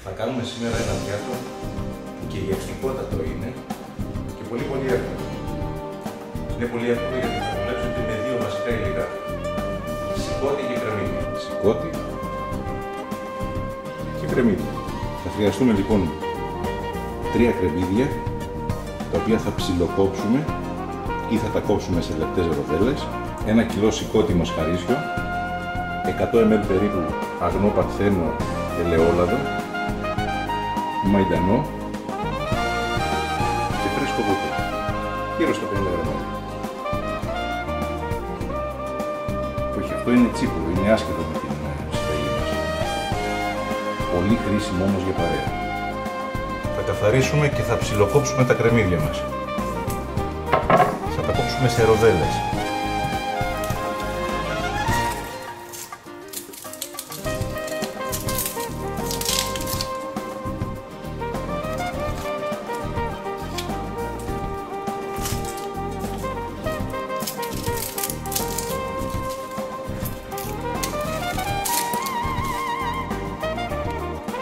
Θα κάνουμε σήμερα ένα πιάτο που και γευστικότατο είναι και πολύ εύκολο. Είναι πολύ εύκολο γιατί θα δουλέψετε με δύο βασικά υλικά. Σηκώτη και κρεμμύδι. Σηκώτη και κρεμμύδι. Θα χρειαστούμε λοιπόν 3 κρεμμύδια, τα οποία θα ψιλοκόψουμε ή θα τα κόψουμε σε λεπτές ροδέλες, 1 κιλό σηκώτη μοσχαρίσιο, 100 ml περίπου αγνό παρθένο ελαιόλαδο, μαϊντανό και φρέσκο βούτυρο, γύρω στα 50 γραμμάρια. Όχι, αυτό είναι τσίπουρο, είναι άσχετο με την συνταγή μας. Πολύ χρήσιμο όμως για παρέα. Θα καθαρίσουμε και θα ψιλοκόψουμε τα κρεμμύδια μας. Θα τα κόψουμε σε ροδέλες.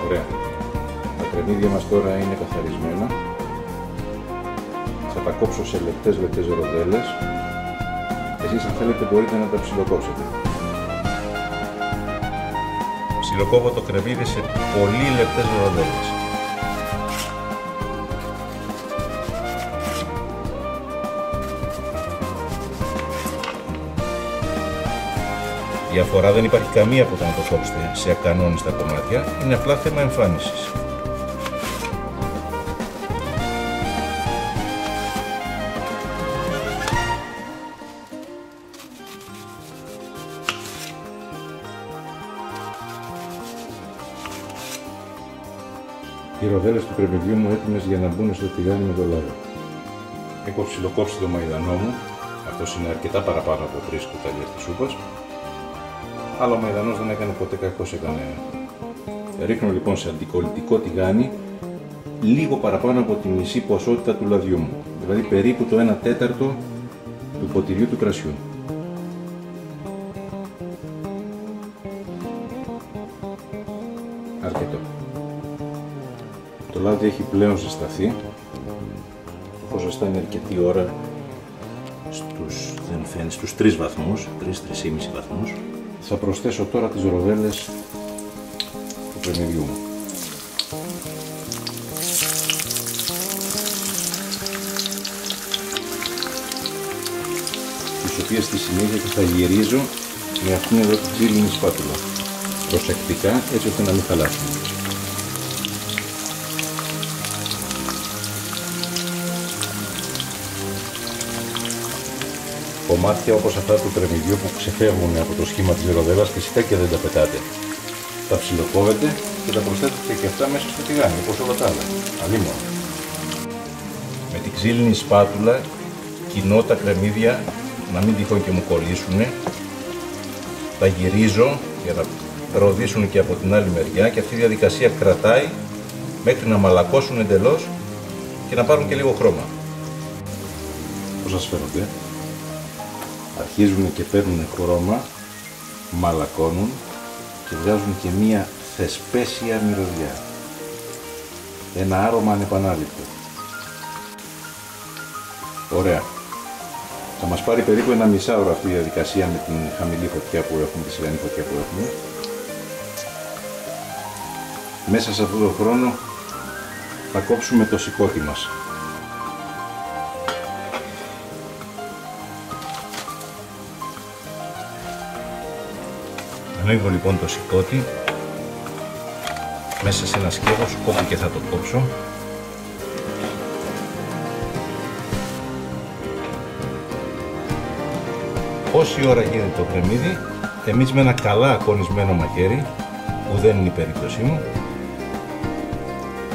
Ωραία. Τα κρεμμύδια μας τώρα είναι καθαρισμένα. Θα τα κόψω σε λεπτές ροδέλες. Εσείς αν θέλετε μπορείτε να τα ψιλοκόψετε. Ψιλοκόβω το κρεμμύδι σε πολύ λεπτές ροδέλες. Διαφορά δεν υπάρχει καμία από το να το κόψετε σε ακανόνιστα κομμάτια, είναι απλά θέμα εμφάνισης. Οι ροδέλες του κρεμμυδιού μου έτοιμες για να μπουν στο τηγάνι με το λάδι. Έχω ψιλοκόψει το μαϊδανό μου, αυτός είναι αρκετά παραπάνω από 3 κουτάλια της σούπας, αλλά ο μαϊδανός δεν έκανε ποτέ κακό σε κανένα. Ρίχνω λοιπόν σε αντικολλητικό τηγάνι λίγο παραπάνω από τη μισή ποσότητα του λαδιού μου, δηλαδή περίπου το 1/4 του ποτηριού του κρασιού. Αρκετό. Το λάδι έχει πλέον ζεσταθεί, το ζεστάνει αρκετή ώρα στους 3 βαθμούς, 3-3,5 βαθμούς. Θα προσθέσω τώρα τις ροδέλες του κρεμμυδιού μου. Τις οποίες στη συνέχεια θα γυρίζω με αυτήν εδώ την ξύλινη σπάτουλα. Προσεκτικά έτσι ώστε να μην χαλάσουν. Κομμάτια όπως αυτά του κρεμμυδιού που ξεφεύγουν από το σχήμα της ροδέλας φυσικά και δεν τα πετάτε. Τα ψιλοκόβετε και τα προσθέτετε και αυτά μέσα στο τηγάνι όπως όλα τα άλλα. Αλίμονο. Με την ξύλινη σπάτουλα κοινώ τα κρεμμύδια να μην τυχόν και μου κολλήσουν. Τα γυρίζω για να ροδίσουν και από την άλλη μεριά και αυτή η διαδικασία κρατάει μέχρι να μαλακώσουν εντελώς και να πάρουν και λίγο χρώμα. Πώς σας φαίνονται? Αρχίζουν και παίρνουν χρώμα, μαλακώνουν και βγάζουν και μία θεσπέσια μυρωδιά. Ένα άρωμα ανεπανάληπτο. Ωραία. Θα μας πάρει περίπου 1,5 ώρα αυτή η διαδικασία με την χαμηλή φωτιά που έχουμε, τη σιγανή φωτιά που έχουμε. Μέσα σε αυτό το χρόνο θα κόψουμε το σηκώτη μας. Ανοίγω λοιπόν το σηκώτη μέσα σε ένα σκεύος όπου και θα το κόψω. Όση ώρα γίνεται το κρεμμύδι, εμείς με ένα καλά ακονισμένο μαχαίρι, που δεν είναι η περίπτωσή μου,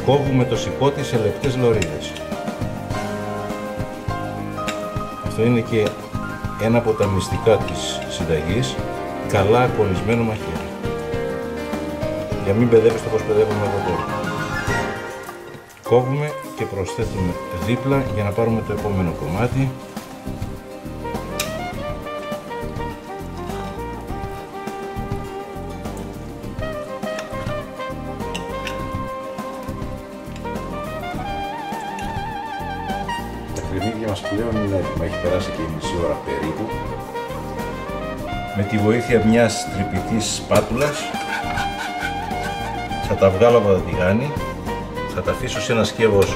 κόβουμε το σηκώτη σε λεπτές λωρίδες. Αυτό είναι και ένα από τα μυστικά της συνταγής, καλά ακονισμένο μαχαίρι. Για μην μπερδεύεις το πως μπερδεύουμε εγώ τώρα. Κόβουμε και προσθέτουμε δίπλα για να πάρουμε το επόμενο κομμάτι. κρεμμύδια μας πλέον είναι έτοιμα, έχει περάσει και η μισή ώρα περίπου. Με τη βοήθεια μιας τρυπητής σπάτουλας θα τα βγάλω από το τηγάνι, θα τα αφήσω σε ένα σκεύος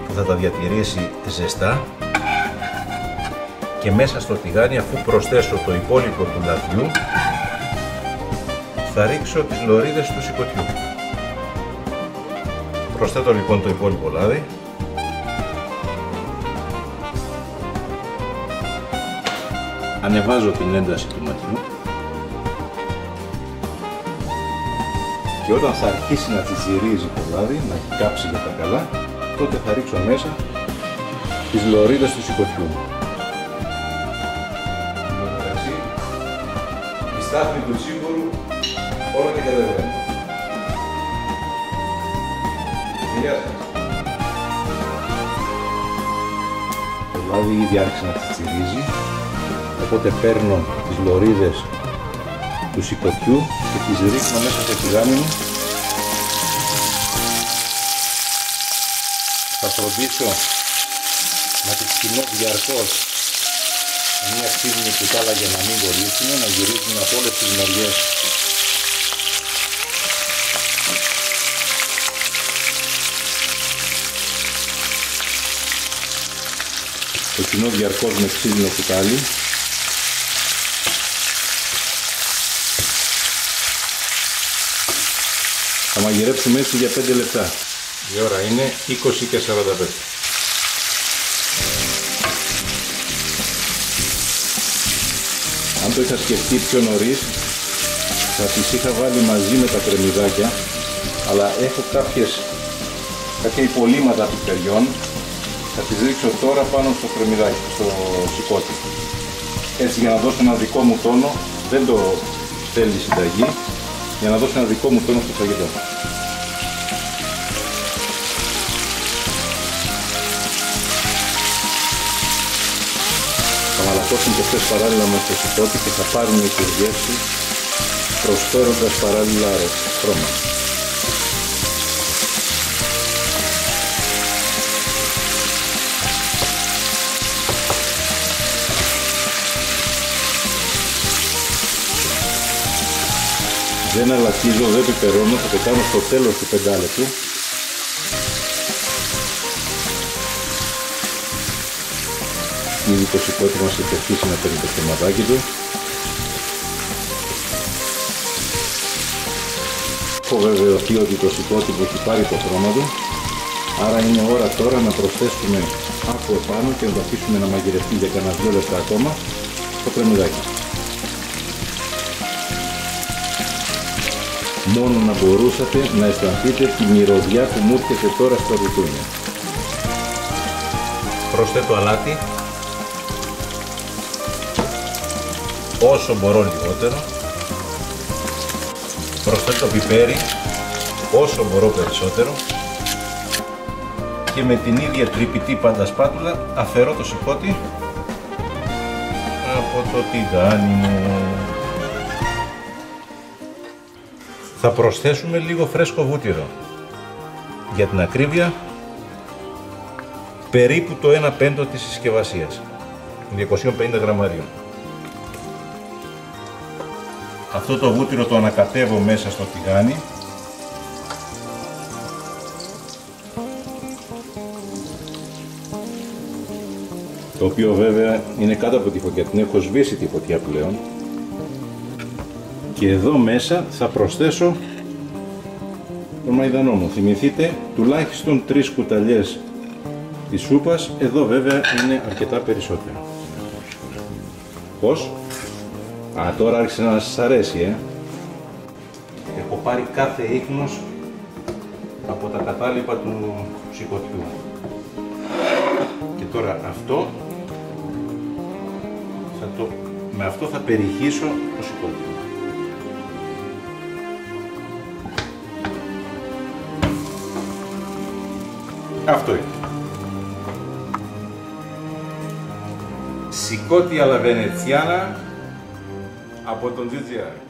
που θα τα διατηρήσει ζεστά και μέσα στο τηγάνι, αφού προσθέσω το υπόλοιπο του λαδιού, θα ρίξω τις λωρίδες του σηκωτιού. Προσθέτω λοιπόν το υπόλοιπο λάδι. Ανεβάζω την ένταση του ματιού και όταν θα αρχίσει να τσιτσιρίζει το λάδι, να έχει κάψει για τα καλά, τότε θα ρίξω μέσα τις λωρίδες του σηκωτιού. Εντάξει, η στάθμη του τσίμπορου όλο και κατεβαίνει. Γεια σας. Το λάδι ήδη άρχισε να τσιτσιρίζει, οπότε παίρνω τις λωρίδες του σηκωτιού και τις ρίχνω μέσα στο τηγάνι μου. Θα φροντίσω να τις κοινώ διαρκώς με μια ξύλινη κουτάλα για να μην βολήσουν, να γυρίζουν από όλες τις μεριές. Το κοινώ διαρκώς με ξύλινο κουτάλι. Θα μαγειρέψουμε έτσι για 5 λεπτά. Η ώρα είναι 20 και 45. Αν το είχα σκεφτεί πιο νωρίς, θα τις είχα βάλει μαζί με τα κρεμμυδάκια, αλλά έχω κάποια υπολείμματα πιπεριών. Θα τις ρίξω τώρα πάνω στο κρεμμυδάκι, στο σηκώτη. Έτσι, για να δώσω ένα δικό μου τόνο, δεν το θέλει συνταγή, για να δώσω ένα δικό μου τόνο στο φαγητό. Θα μαλακώσουν και αυτές παράλληλα με το σηκώτη και θα πάρουν τη γεύση, προσφέροντας παράλληλα χρώμα. Δεν αλατίζω, δεν πιπερώνω, θα το κάνω στο τέλος του 5 λεπτού. Ήδη το σηκώτη μας έχει αρχίσει να παίρνει το χρωματάκι του. Έχω βεβαιωθεί ότι το σηκώτη που έχει πάρει το χρώμα του, άρα είναι ώρα τώρα να προσθέσουμε από επάνω και να το αφήσουμε να μαγειρευτεί για κανένα 2 λεπτά ακόμα το κρεμμυδάκι. Μόνο να μπορούσατε να αισθανθείτε τη μυρωδιά που μου έρχεται τώρα στα ρουτούνια. Προσθέτω αλάτι, όσο μπορώ λιγότερο. Προσθέτω πιπέρι, όσο μπορώ περισσότερο. Και με την ίδια τρυπητή πάντα σπάτουλα αφαιρώ το σηκώτη από το τηγάνι μου. Θα προσθέσουμε λίγο φρέσκο βούτυρο. Για την ακρίβεια, περίπου το 1/5 της συσκευασίας, 250 γραμμαρίων. Αυτό το βούτυρο το ανακατεύω μέσα στο τηγάνι. Το οποίο βέβαια είναι κάτω από τη φωτιά, την έχω σβήσει τη φωτιά πλέον. Και εδώ μέσα θα προσθέσω τον μαϊδανό μου. Θυμηθείτε τουλάχιστον 3 κουταλιές της σούπας, εδώ βέβαια είναι αρκετά περισσότερο. Πώς? Τώρα άρχισε να σας αρέσει, Έχω πάρει κάθε ίχνος από τα κατάλοιπα του σηκωτιού. Και τώρα αυτό, με αυτό θα περιχύσω το σηκώτη. Αυτό είναι. Σηκώτη alla veneziana από τον GGR.